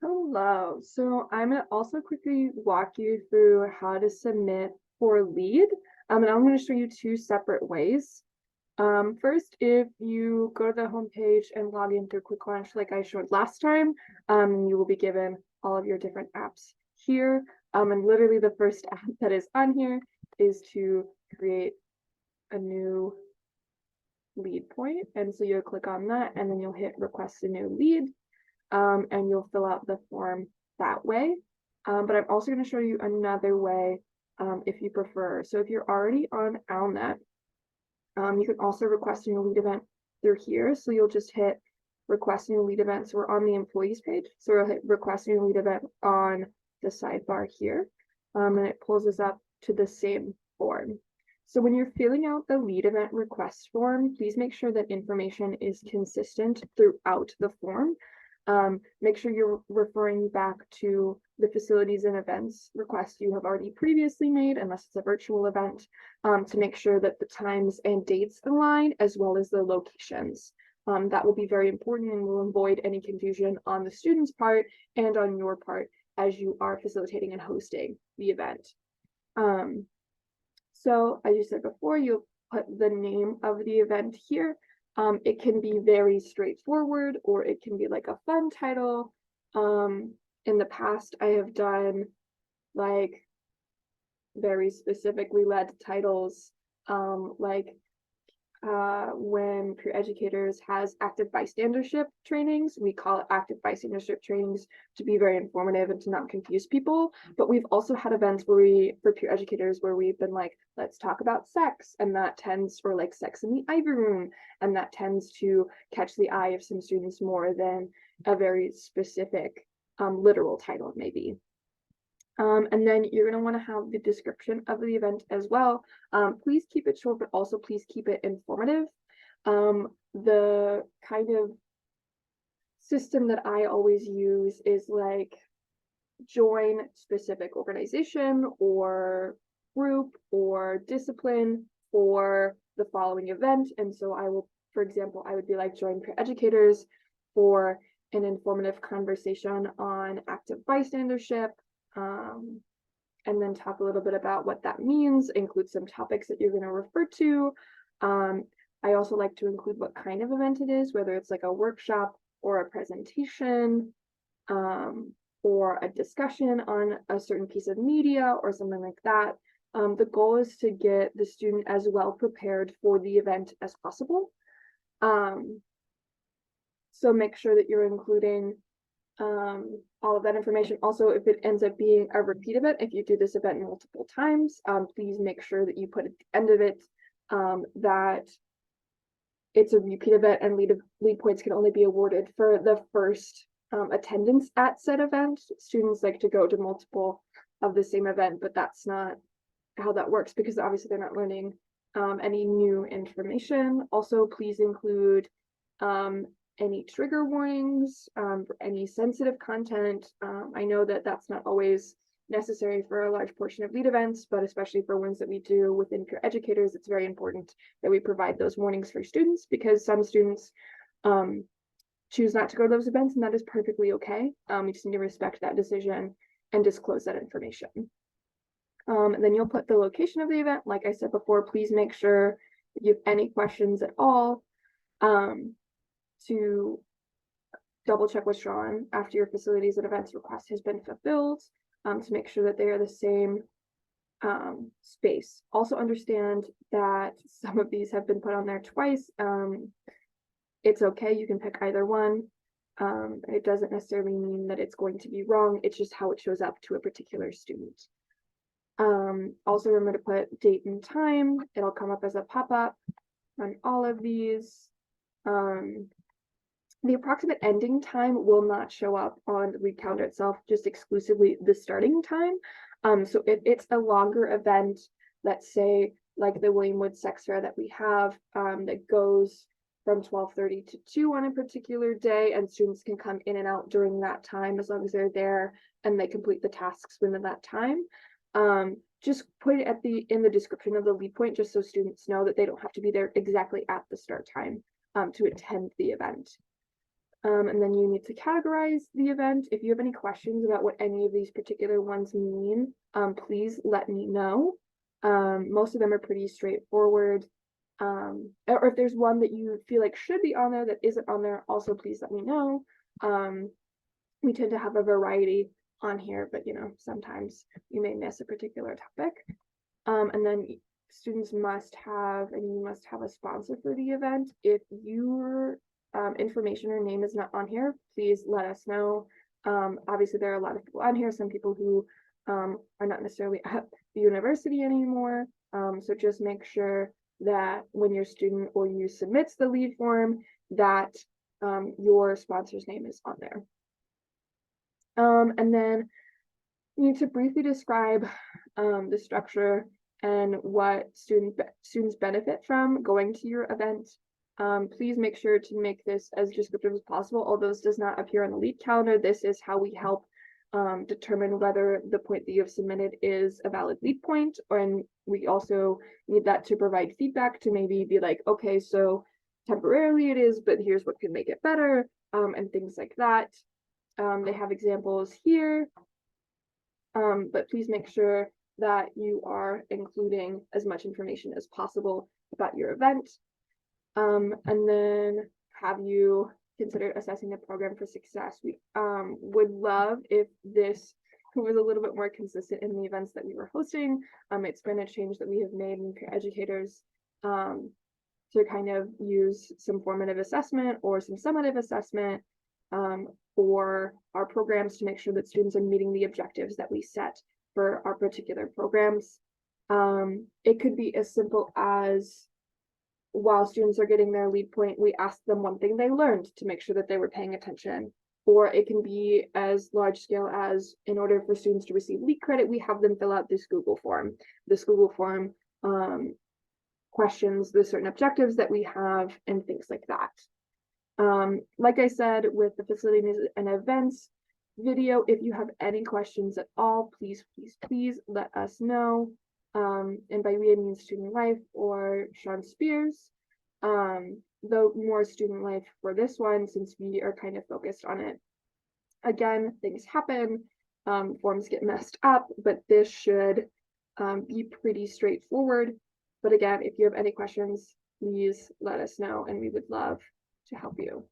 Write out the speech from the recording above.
Hello. So I'm going to also quickly walk you through how to submit for LEAD. And I'm going to show you two separate ways. First, if you go to the homepage and log in through Quick Launch like I showed last time, you will be given all of your different apps here. And literally the first app that is on here is to create a new lead point. And so you'll click on that and then you'll hit request a new lead. And you'll fill out the form that way. But I'm also going to show you another way if you prefer. So if you're already on OWLNet, you can also request a new lead event through here. So you'll just hit request a new lead event. So we're on the employees page. So we'll hit request a new lead event on the sidebar here. And it pulls us up to the same form. So when you're filling out the lead event request form, please make sure that information is consistent throughout the form. Make sure you're referring back to the facilities and events request you have already previously made, unless it's a virtual event, to make sure that the times and dates align, as well as the locations. That will be very important and will avoid any confusion on the student's part and on your part as you are facilitating and hosting the event. So as you said before, you'll put the name of the event here. It can be very straightforward, or it can be like a fun title. In the past, I have done like very specifically led titles, like when Peer Educators has active bystandership trainings, we call it active bystandership trainings to be very informative and to not confuse people. But we've also had events where for Peer Educators, where we've been like, let's talk about sex, and that tends, or like sex in the Ivy Room, and that tends to catch the eye of some students more than a very specific literal title maybe. And then you're going to want to have the description of the event as well. Please keep it short, but also please keep it informative. The kind of system that I always use is like join specific organization or group or discipline for the following event. And so I will, for example, I would be like join Peer Educators for an informative conversation on active bystandership, and then talk a little bit about what that means, include some topics that you're going to refer to. I also like to include what kind of event it is, whether it's like a workshop or a presentation, or a discussion on a certain piece of media or something like that. The goal is to get the student as well prepared for the event as possible. So make sure that you're including all of that information. Also, if it ends up being a repeat event, if you do this event multiple times, please make sure that you put at the end of it that it's a repeat event and lead points can only be awarded for the first attendance at said event. Students like to go to multiple of the same event, but that's not how that works because obviously they're not learning any new information. Also, please include any trigger warnings, for any sensitive content. I know that that's not always necessary for a large portion of lead events, but especially for ones that we do within Peer Educators, it's very important that we provide those warnings for students because some students choose not to go to those events, and that is perfectly okay. We just need to respect that decision and disclose that information. And then you'll put the location of the event. Like I said before, please make sure if you have any questions at all, to double check with Sean after your facilities and events request has been fulfilled, to make sure that they are the same space. Also understand that some of these have been put on there twice. It's okay, you can pick either one. It doesn't necessarily mean that it's going to be wrong, it's just how it shows up to a particular student. Also remember to put date and time. It'll come up as a pop-up on all of these. The approximate ending time will not show up on the lead calendar itself, just exclusively the starting time. So if it's a longer event, let's say like the William Wood Sex Fair that we have, that goes from 12:30 to 2 on a particular day, and students can come in and out during that time as long as they're there and they complete the tasks within that time. Just put it in the description of the lead point, just so students know that they don't have to be there exactly at the start time to attend the event. And then you need to categorize the event. If you have any questions about what any of these particular ones mean, please let me know. Most of them are pretty straightforward. Or if there's one that you feel like should be on there that isn't on there, also please let me know. We tend to have a variety on here, but sometimes you may miss a particular topic. And then students must have, and you must have a sponsor for the event. If your information or name is not on here, please let us know. Obviously, there are a lot of people on here, some people who are not necessarily at the university anymore. So just make sure that when your student or you submits the lead form, that your sponsor's name is on there. And then you need to briefly describe the structure and what students benefit from going to your event. Please make sure to make this as descriptive as possible. Although this does not appear on the LEAD calendar, this is how we help determine whether the point that you have submitted is a valid LEAD point, and we also need that to provide feedback to maybe be like, okay, so temporarily it is, but here's what can make it better, and things like that. They have examples here, but please make sure that you are including as much information as possible about your event. And then have you considered assessing the program for success? We would love if this was a little bit more consistent in the events that we were hosting. It's been a change that we have made in peer educators to kind of use some formative assessment or some summative assessment for our programs to make sure that students are meeting the objectives that we set for our particular programs. It could be as simple as, while students are getting their lead point, we ask them one thing they learned to make sure that they were paying attention. Or it can be as large scale as, in order for students to receive LEAD credit, we have them fill out this Google form. This Google form questions the certain objectives that we have and things like that. Like I said, with the facilities and events video, if you have any questions at all, please let us know. And by we, I mean Student Life or Sean Spears. Though more Student Life for this one, since we are kind of focused on it. Again, things happen, forms get messed up, but this should be pretty straightforward. But again, if you have any questions, please let us know, and we would love to help you.